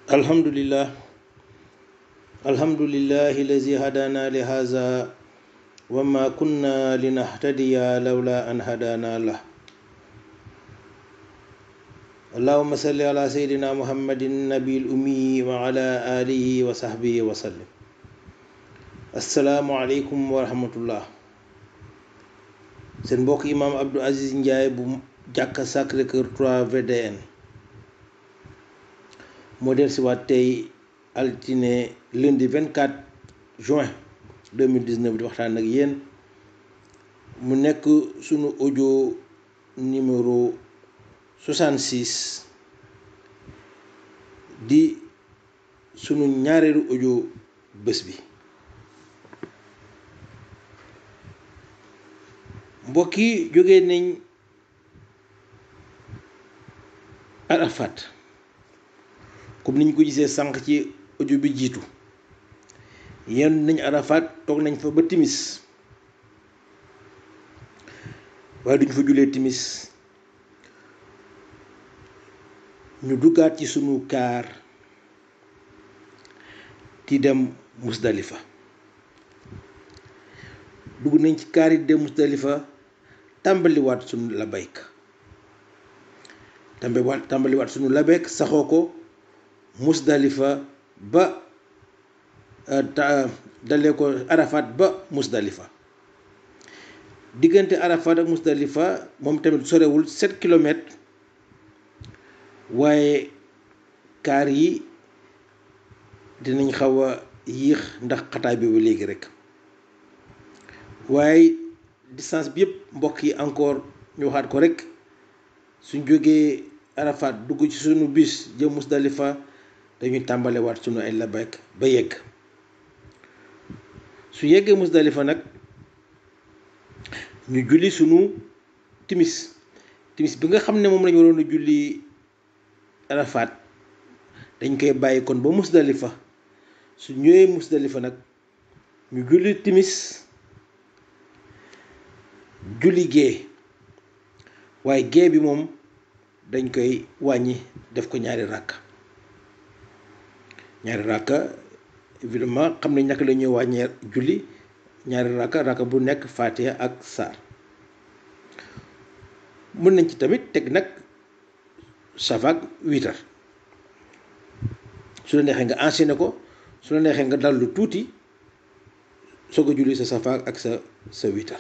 Alhamdulillah, alhamdulillahi lazi hadana li haza wa ma kunna linahtadiya lawla an hadana lah. Allahumma salli ala sayyidina Muhammadin nabil ummi wa ala alihi wa sahbihi wa sallim. Assalamu alaikum wa rahmatullah. Seen mbokk imam Abdou Aziz Ndiaye bu jàkka Sacré-Cœur 3 VDN moo del si waat tey altine lundi 24 juin 2019 di waxtaan ak yéen mu nekk sunu audio numéro 66 di sunu ñaareelu audio bés bi. mbokk yi jógee nañ Arafat comme ni ñu ko gisee sànq ci audio bi jiitu yenn nañ Arafat toog nañ fa ba timis waaye duñ fa julee timis ñu duggaat ci sunu kaar di dem Musdalifa. dugg nañ ci kaar yi dem Musdalifa tàmbaliwaat sunu labayka tàmbaliwaat sunu labayka saxoo ko Musdalifa ba dalee ko Arafat ba Musdalifa. diggante Arafat ak Musdalifa moom tamit sorewul 7 kilomètres waaye kaar yi dinañ xaw a yéex ndax xataay bi ba léegi rek waaye distance bi yëpp mbokk yi encore ñu waxaat ko rek suñ jógee Arafat dugg ci sunu bis jëm Musdalifa dañuy tàmbalewaat sunu ay labayk ba yegg. su yeggee Musdalifa nag ñu julli sunu timis bi nga xam ne moom lañu waroon a julli Arafat dañ koy bàyyi kon ba Musdalifa. su ñëwee Musdalifa nag ñu julli timis julli gée waaye gée bi moom dañ koy wàññi def ko ñaari ràkka évidemment xam nañ naka la ñuy wàññee julli ñaari ràkka bu nekk Fatiha ak saar. mën nañ ci tamit teg nag safaak wiitar su la neexee nga enchaîner ko su la neexee nga dallu tuuti soog a julli sa safaak ak sa wiitar.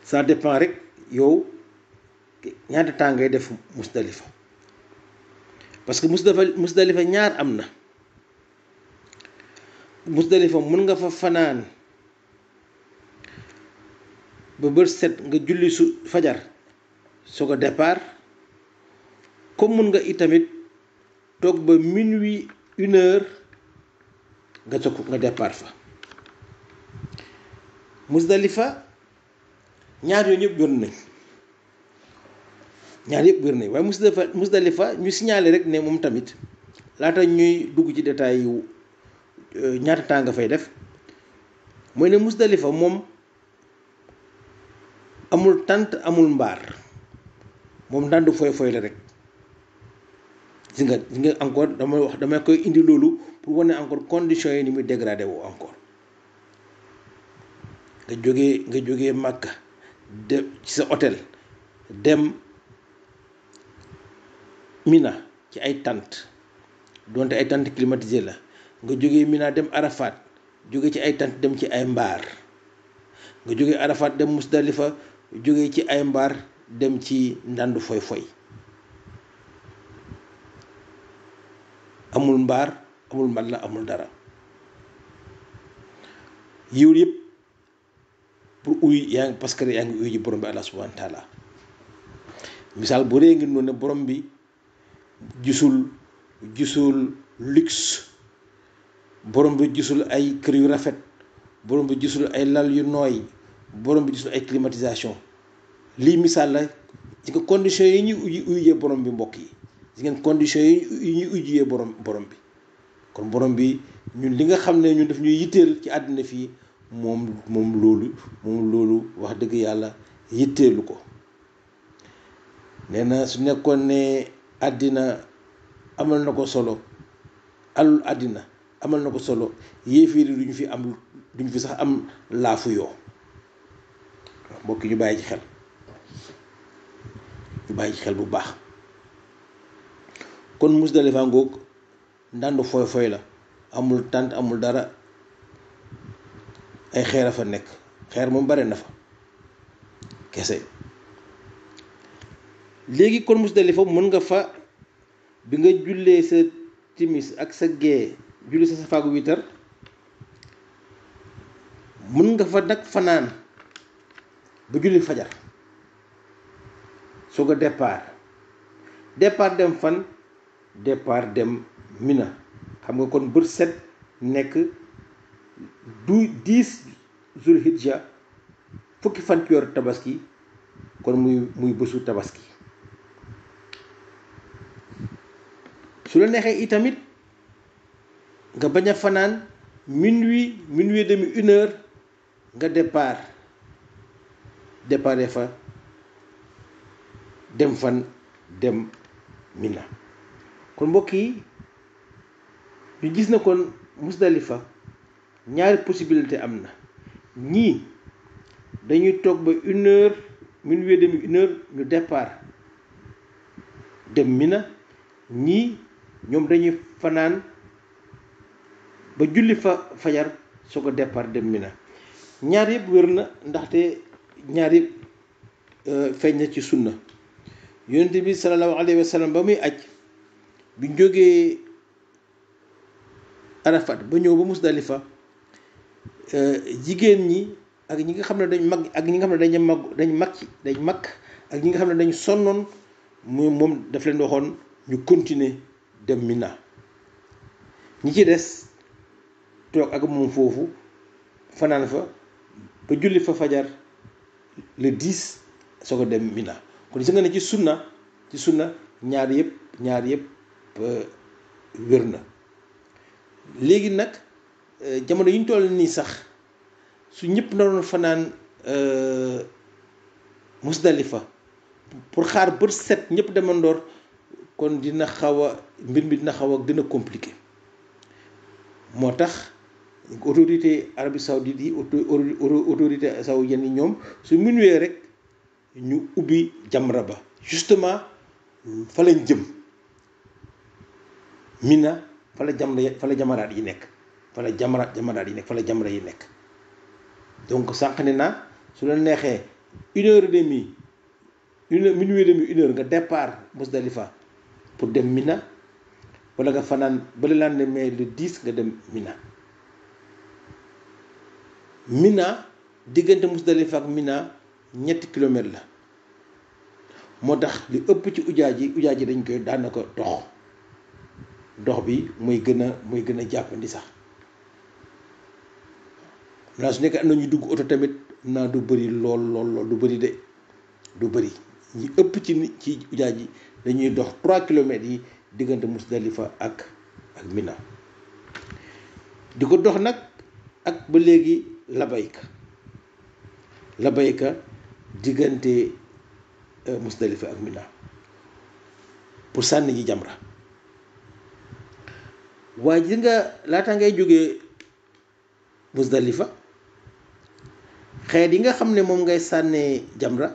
ça dépend rek yow ñaata temps ngay def Musdalifa parce que Musdalifa ñaar am na. Musdalifa mën nga fa fanaan ba bët set nga julli su fajar soog a départ comme mën nga itamit toog ba minuit 1h nga départ fa. Musdalifa ñaar yooyu ñëpp wér nañ waaye Musdalifa ñu signalé rek ne moom tamit laata ñuy dugg ci détail yu ñaata temps nga fay def mooy ne Musdalifa moom amul tant amul mbaar moom ndànd foy la rek. gis nga encore damay koy indi loolu pour wane encore conditions yi ni muy dégradé woo encore. nga jógee Makka de ci sa hôtel dem Mina ci ay tente donte ay tente climatisé la nga jógee Mina dem Arafat jóge ci ay tente dem ci ay mbaar nga jógee Arafat dem Musdalifa jóge ci ay mbaar dem ci ndànd foy amul mbaar amul mballa amul dara yiw yëpp pour parce que yaa ngi uy ji borom bi Allah subhanahu wa taala. misaal bu rëy ngi noonu ne borom bi gisul luxe, borom bi gisul ay kër yu rafet, borom bi gisul ay lal yu nooy, borom bi gisul ay climatisation. lii misaal la ci nga conditions yi ñuy uyjee borom bi mbokk yi ci ngeen conditions yi ñuy uyjee borom bi kon borom bi ñun li nga xam ne ñun daf ñuy yitteel ci àddina fii moom loolu wax dëgg yàlla yitteelu ko. nee na su nekkoon ne àddina amal na ko solo alul àddina amal na ko solo yéeféer yi duñu fi am duñu fi sax am laafu yoo mbokk ñu bàyyi ci xel ñu bàyyi ci xel bu baax kon Musdalifa ngoog ndànd foy foy la amul tànt amul dara ay xeer a fa nekk xeer moom bare na fa kese léegi kon Musdalifa mën nga fa bi nga jullee sa timis ak sa gee julli sa safaagu witar mën nga fa nag fanaan ba julli fajar soog a départ dem fan départ dem Mina xam nga kon bët set nekk 10 Zulhijja fukki fan ci yor tabaski kon muy bésu tabaski su la neexee itamit nga bañ a fanaan minuit demi 1h nga départ fa dem fan dem Mina kon mbokk yi ñu gis na kon Musdalifa ñaari possibilité am na ñii dañuy toog ba 1h minuit demi 1h ñu départ dem Mina ñii ñoom dañuy fanaan ba julli fa fajar soo ko départ dem Mina ñaar yëpp wér na ndaxte ñaar yëpp feeñ na ci sunna yonent bi sallallahu alayhi wa sallam ba muy aj bi jógee Arafat ba ñëw ba Musdalifa jigéen ñi ak ñi nga xam ne dañ mag ak ñi nga xam ne dañ mag ak ñi nga xam ne dañ sonnoon moom daf leen waxoon ñu continuer dem Mina ñi ci des toog ak moom foofu fanaan fa ba julli fa fajar le 10 soo ko dem Mina kon gis nga ne ci sunna ñaar yëpp wér na léegi nag jamono yi ñu toll nii sax su ñëpp naroon fanaan Musdalifa pour xaar bët set ñëpp demandoor kon dina mbir mi dina xaw a gën a compliqué moo tax autorité Arabie Saoudite yi autorité saoudienne yi ñoom su minuwee rek ñu ubbi jamra ba justement fa lañ jëm Mina fa la jamaraat yi nekk fa la jamra yi nekk donc sànq ne naa su la neexee 1h30 minuit demi 1h nga départ Musdalifa pour dem Mina wala nga fanaan ba le lendemain le 10 nga dem Mina diggante Musdalifa ak Mina 3 kilomètres la moo tax li ëpp ci ujaaj yi dañ koy daanaka dox bi muy gën a jàppandi sax naa su nekkee am na ñu dugg oto tamit naa du bëri lool du bëri ñi ëpp ci ujaaj yi dañuy dox 3 kilomètres yi diggante Musdalifa ak Mina di ko dox nag ak ba léegi labayka diggante Musdalifa ak Mina pour sànni ji jamra waaye ji nga laata ngay jógee Musdalifa xeet yi nga xam ne moom ngay sànnee jamra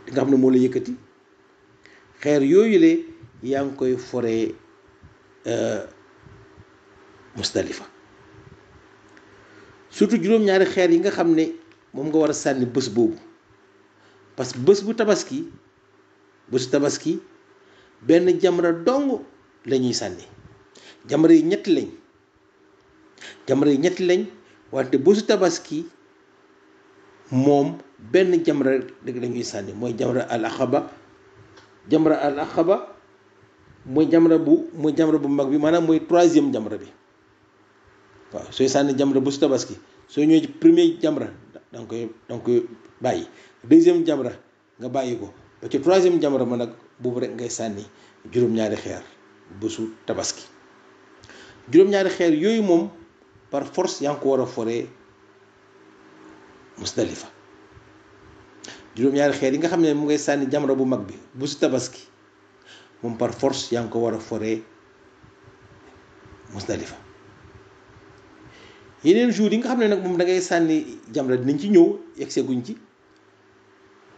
nga xam ne moo la yëkkati xeer yooyu le yaa ngi koy foree Musdalifa surtout juróom-ñaari xeer yi nga xam ne moom nga war a sànni bés boobu parce que bésu tabaski benn jamra dong la ñuy sànni jamra yi ñetti lañ wante bésu tabaski moom benn jamra rek la ñuy sànni mooy jamra al aqaba mooy jamra bu mag bi maanaam mooy 3e jamra bi waaw sooy sànni jamra bésu tabaski soo ñëwee ci premier jamra danga koy bàyyi 2e jamra nga bàyyi ko ba ci 3e jamra ma nag boobu rek ngay sànni juróom-ñaari xeer bésu tabaski juróom-ñaari xeer yooyu moom par force yaa ngi ko war a foree Musdalifa juróom-ñaari xeer yi nga xam ne mu ngay sànni jamra bu mag bi bésu tabaski moom par force yaa ngi ko war a foree Musdalifa. yeneen jours yi nga xam ne nag moom da ngay sànni jamra dinañ ci ñëw yegsee guñ ci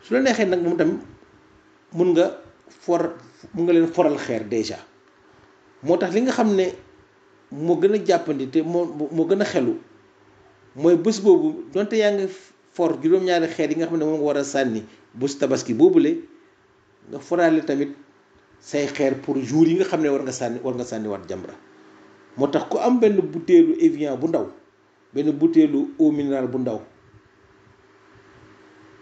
su la neexee nag moom tamit mun nga leen foral xeer déjà moo tax li nga xam ne moo gën a jàppandi te moo gën a xelu mooy bés boobu donte yaa ngi for juróom-ñaari xeer yi nga xam ne moom nga war a sànni bés tabaski boobule nga foraale tamit say xeer pour jour yi nga xam ne war nga sànni waat jamra. moo tax ku am benn butéelu Evian bu ndaw benn butéelu eau minérale bu ndaw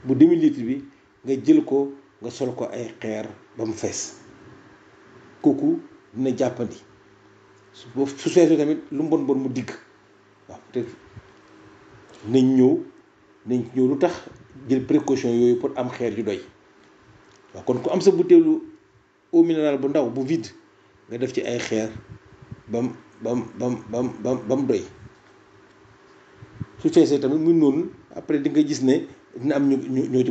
bu demi litre bi nga jël ko nga sol ko ay xeer ba mu fees kooku dina jàppandi su feesee tamit lu mu bon mu digg waaw peut-être nañ ñëw lu tax jël précaution yooyu pour am xeer yu doy waaw kon ku am sa butéelu eau minérale bu ndaw bu vide nga def ci ay xeer bam doy su feesee tamit muy noonu après di nga gis ne dina am ñoo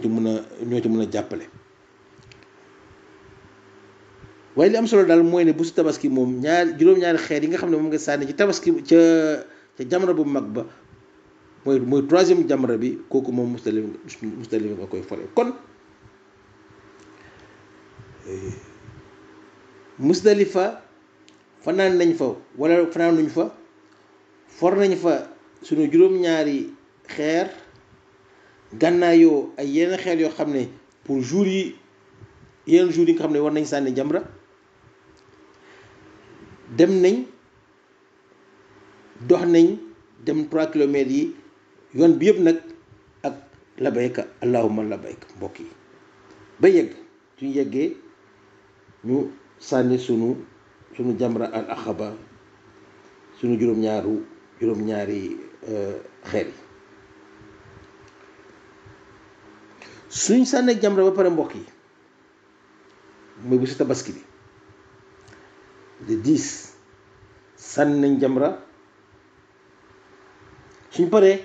ci mën a jàppale. waaye li am solo daal mooy ne bésu tabaski moom juróom-ñaari xeer yi nga xam ne moom nga sànni ci tabaski ca jamra bu mag ba mooy troisième jamra bi kooku moom Musdalifa nga koy fore. kon Musdalifa fanaan nañ fa wala fanaanuñ fa for nañ fa sunu juróom-ñaari xeer gànnaayoo ay yeneen xeer yoo xam ne pour yeneen jours yi nga xam ne war nañ sànni jamra dem nañ dox nañ dem 3 kilomètres yi yoon bi yëpp nag ak labayka allahumma labayka mbokk yi ba yegg suñu yeggee ñu sànni sunu jamra al aqaba sunu juróom-ñaari xeer yi suñ sànnee jamra ba pare mbokk yi mooy bésu tabaski bi le 10 sànni nañ jamra suñ paree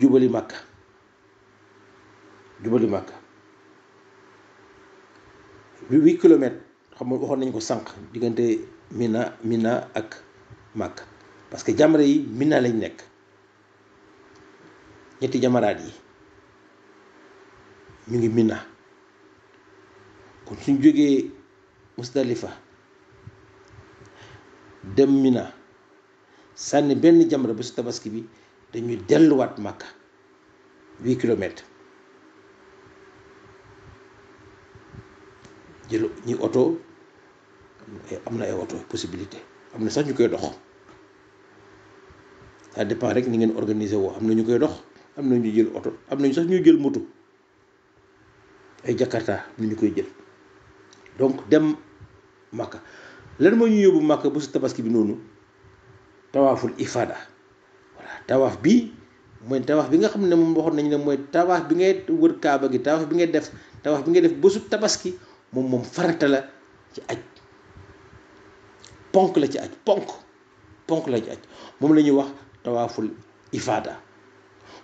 jubali màkka 8 kilomètres xam nga waxoon nañ ko sànq diggante Mina ak Màkka parce que jamra yi Mina lañ nekk ñetti jamaraat yi ñu ngi Mina kon suñ jógee Musdalifa dem Mina sànni benn jamra ba su tabaski bi dañuy delluwaat Màkka 8 kilomètres jël ñi oto am na ay oto possibilité am na sax ñu koy dox ça dépend rek ni ngeen organiser woo am na ñu koy dox am na ñu jël oto am nañu sax ñuy jël moto ay Jakarta am na ñu koy jël donc dem Makka lan moo ñu yóbbu Makka bu su tabaski bi noonu tawaaful ifada voilà tawaaf bi mooy tawaaf bi nga xam ne moom waxoon nañu ne mooy tawaaf bi ngay wër kaaba gi tawaaf bi ngay def bésu tabaski moom farata la ci aj ponk la ci aj ponk la ci aj moom la ñuy wax tawaaful ifada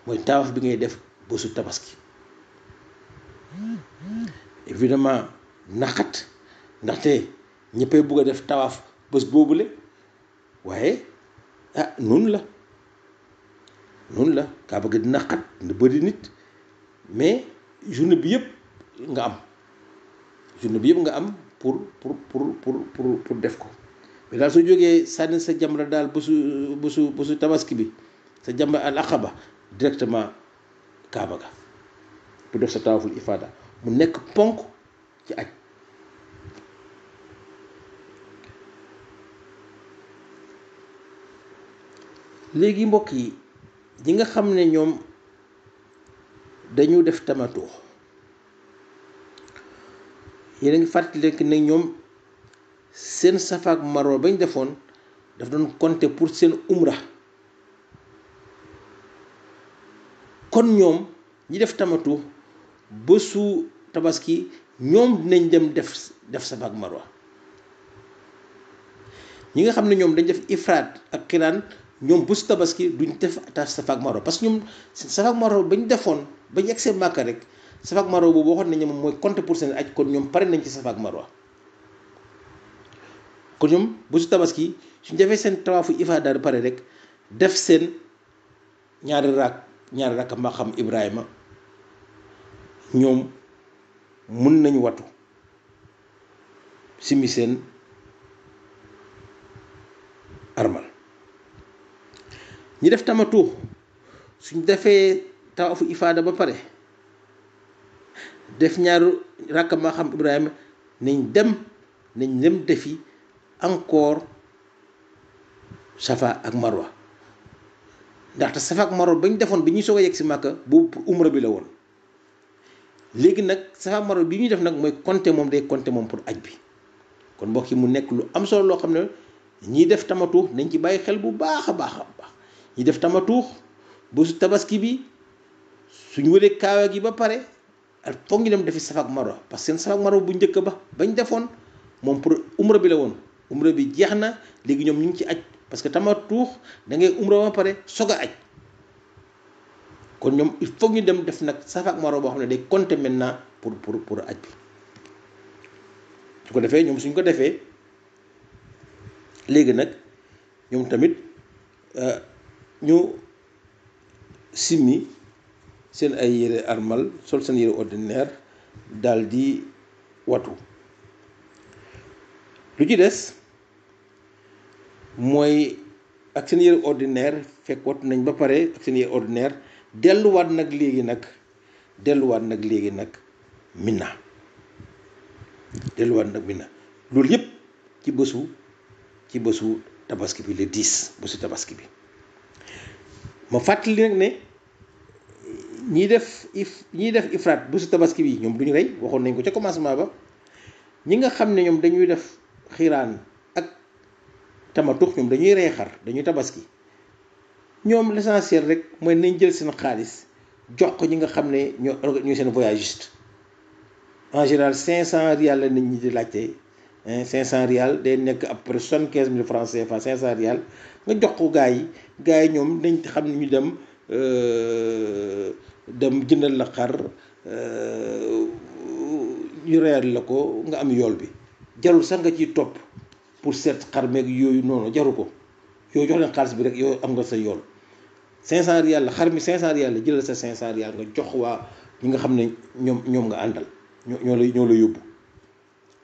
mooy tawaaf bi ngay def bésu tabaski évidemment naxat ndaxte ñëppay bugg a def tawaaf bés boobule waaye noonu la kaaba gi dina xat dina bëri nit mais journée bi yëpp nga am pour def ko mais daal soo jógee sànni sa jamra daal bésu tabaski bi sa jamra al aqaba directement kaaba ga pour def sa tawaaful ifada mu nekk ponk ci aj léegi mbokk yi ñi nga xam ne ñoom dañu def tamattu yéen a ngi fàttali ne ñoom seen safa ak marwa bañ defoon daf doon compter pour seen umra kon ñoom ñi def tamattu bésu tabaski ñoom dinañ dem def safa ak marwa ñi nga xam ne ñoom dañ def ifraat ak xiraan ñoom bésu tabaski duñ def safa ak marwa parce que ñoom safa ak marwa bañ defoon bañ egg seen Màkka rek Safa ak Marwa boobu waxoon nañ ne moom mooy compter pour seen aj, kon ñoom pare nañ ci Safa ak Marwa. kon ñoom bésu tabaski suñu defee seen tawaafu ifaada ba pare rek def seen ñaari rakk maqam Ibrahima, ñoom mun nañu watu simi seen armal. ñi def tamatu suñ defee tawaafu ifaada ba pare def ñaari rakk maqam Ibrahima, nañ dem defi encore Safa ak Marwa, ndaxte Safa ak Marwa bañ defoon bi ñuy soog a yegg si Màkka boobu pour umra bi la woon. léegi nag Safa ak Marwa bi ñuy def nag mooy compter moom day compter moom pour aj bi. kon mbokk yi mu nekk lu am solo loo xam ne ñiy def tamatu nañ ci bàyyi xel bu baax a baax ñi def tamatu bésu tabaski bi suñu wëree kaawa gi ba pare foog ñu dem defi Safa ak Marwa, parce que seen Safa ak Marwa bu njëkk ba bañ defoon moom pour umra bi la woon. umra bi jeex na léegi ñoom ñu ngi ci aj, parce que tamatu da ngay umra ba pare soog a aj. kon ñoom il faut ñu dem def nag Safa ak Marwa boo xam ne day compter maintenant pour aj bi. su ko defee ñoom suñ ko defee léegi nag ñoom tamit ñu simmi seen ay yére armal, sol seen yére ordinaire daal di watu. lu ci des mooy ak seen yére ordinaire fekk watu nañ ba pare ak seen yére ordinaire delluwaat nag léegi nag Mina. loolu yëpp ci bésu tabaski bi le 10 bésu tabaski bi. ma fàttali nag ne ñiy def ifraat bésu tabaski bi ñoom duñu rey, waxoon nañ ko ca commencement ba. ñi nga xam ne ñoom dañuy def xiraan ak tamatux ñoom dañuy rey xar, dañuy tabaski. ñoom l'essentiel rek mooy nañ jël seen xaalis jox ko ñi nga xam ne ñooy seen voyagiste. en général 500 rial la nit ñi di laajte 500 rial day nekk à peu près 75 000 francs CFA. 500 rial nga jox ko gaa yi ñoom dañ xam ne ñu dem jëndal la xar, ñu reyal la ko nga am yool bi. jarul sax nga ciy topp pour seet xar meeg yooyu noonu jaru ko, yow jox leen xaalis bi rek yow am nga sa yool. 500 rial la xar mi, 500 rial la, jëlal sa 500 rial nga jox waa ñi nga xam ne ñoom nga àndal ñoo la yóbbu.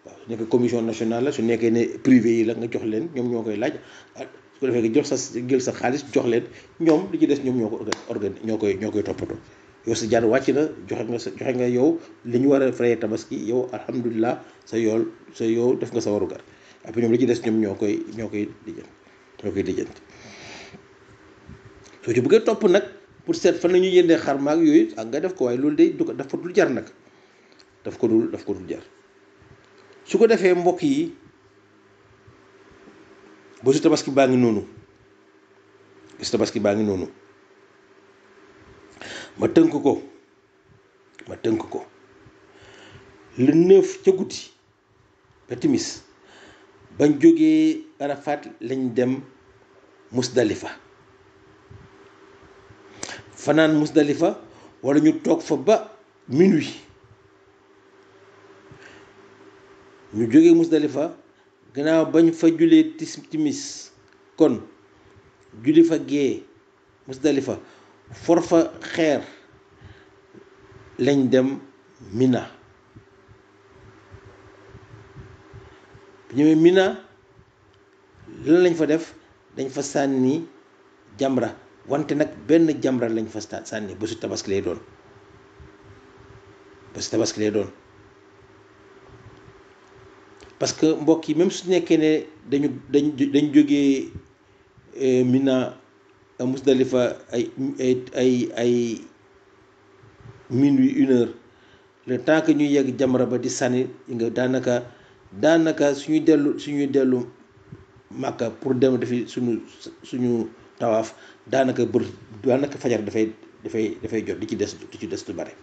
waaw su nekkee commission nationale la, su nekkee ne privé yi la nga jox leen, ñoom ñoo koy laaj. su ko defee nga jël sa xaalis jox leen, ñoom li ci des ñoom ñoo koy toppatoo. yow sa jaar wàcc na, joxe nga yow li ñu war a fayee tabaski, yow alhamdulilah sa yow def nga sa warugar. après ñoom li ci des ñoom ñoo koy lijjanti. soo ci bëggee topp nag pour seet fan la ñuy yëndee xar maag yooyu ak nga def ko, waaye loolu day daf ko dul jar nag, daf ko dul jar. su ko defee mbokk yi bésu tabaski baa ngi noonu. ma tënk ko le 9 ca guddi ba timis bañ jógee Arafat lañ dem Musdalifa, fanaan Musdalifa wala ñu toog fa ba minuit. ñu jógee Musdalifa gannaaw bañ fa julee timis, kon julli fa gee Musdalifa, for fa xeer lañ dem Mina. bu ñëwee Mina lan lañ fa def, dañ fa sànni jamra, wante nag benn jamra lañ fa sànni. bésu tabaski lay doon. parce que mbokk yi même su nekkee ne dañ jógee Mina Musdalifa ay minuit 1h, le temps que ñuy yegg jamra ba di sànni nga daanaka suñuy dellu Màkka pour dem defi suñu tawaaf, daanaka fajar dafay jot, di ci des du bare.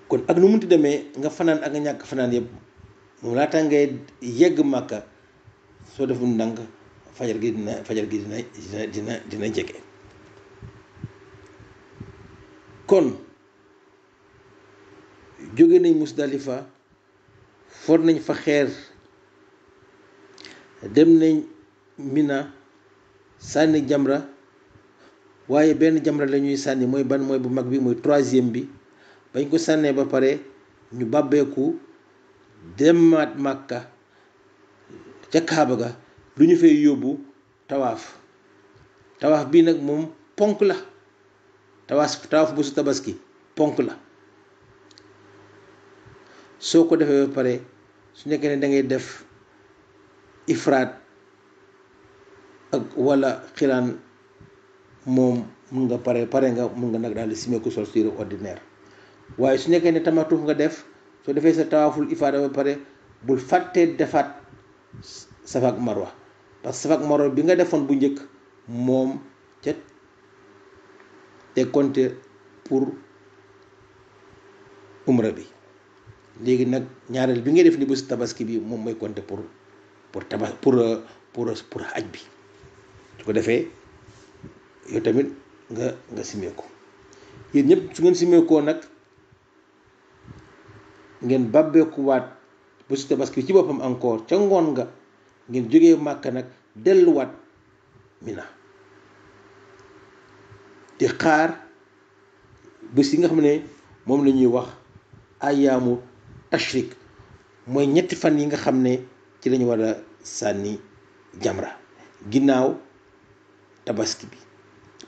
kon ak nu munti demee nga fanaan ak nga ñàkk fanaan yëpp moom laata ngay yegg Màkka, soo deful ndànk fajar gi dina jege. kon jóge nañ Musdalifa for nañ fa xeer dem nañ Mina sànni jamra waaye benn jamra la ñuy sànni mooy ban mooy bu mag bi mooy 3e bi bañ ko sànnee ba pare ñu bàbbeeku demaat Màkka ca Kaaba ga lu ñu fay yóbbu tawaaf bii nag moom ponk la tawaaf bu su tabaski ponk la soo ko defee ba pare su nekkee ne da ngay def ifraat ak wala xiraan moom mun nga pare nga mun nga nag daal di simeeku sol si ordinaire waaye su nekkee ne tamatuf nga def soo defee sa tawaaful ifaada ba pare bul fàttee defaat safa ak marwa parce que safa ak marwa bi nga defoon bu njëkk moom ca te compter pour umra bi léegi nag ñaareel bi nga def ni bésu tabaski bi moom mooy compter pour aj bi su ko defee yow tamit nga simeeku yéen ñëpp su ngeen simeekoo nag ngeen bàbbeekuwaat bésu tabaski bi ci boppam encore ca ngoon nga ngeen jógee Màkka nag delluwaat Mina di xaar bés yi nga xam ne moom la ñuy wax ayaamu tashrik mooy ñetti fan yi nga xam ne ci lañu war a sànni jamra ginnaaw tabaski bi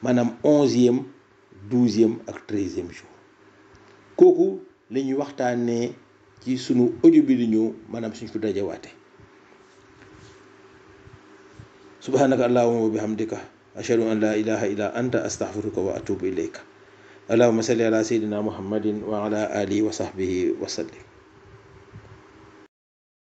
maanaam 11e 12e ak 13e jour kooku la ñuy waxtaanee ci sunu audio bi di ñëw maanaam suñ fi dajawaate subhanaka allahumma wa bihamdika ashhadu an la ilaha illa anta astaghfiruka wa atubu ilayka allahumma salli ala sayyidina muhammadin wa ala alihi wa sahbihi wa sallim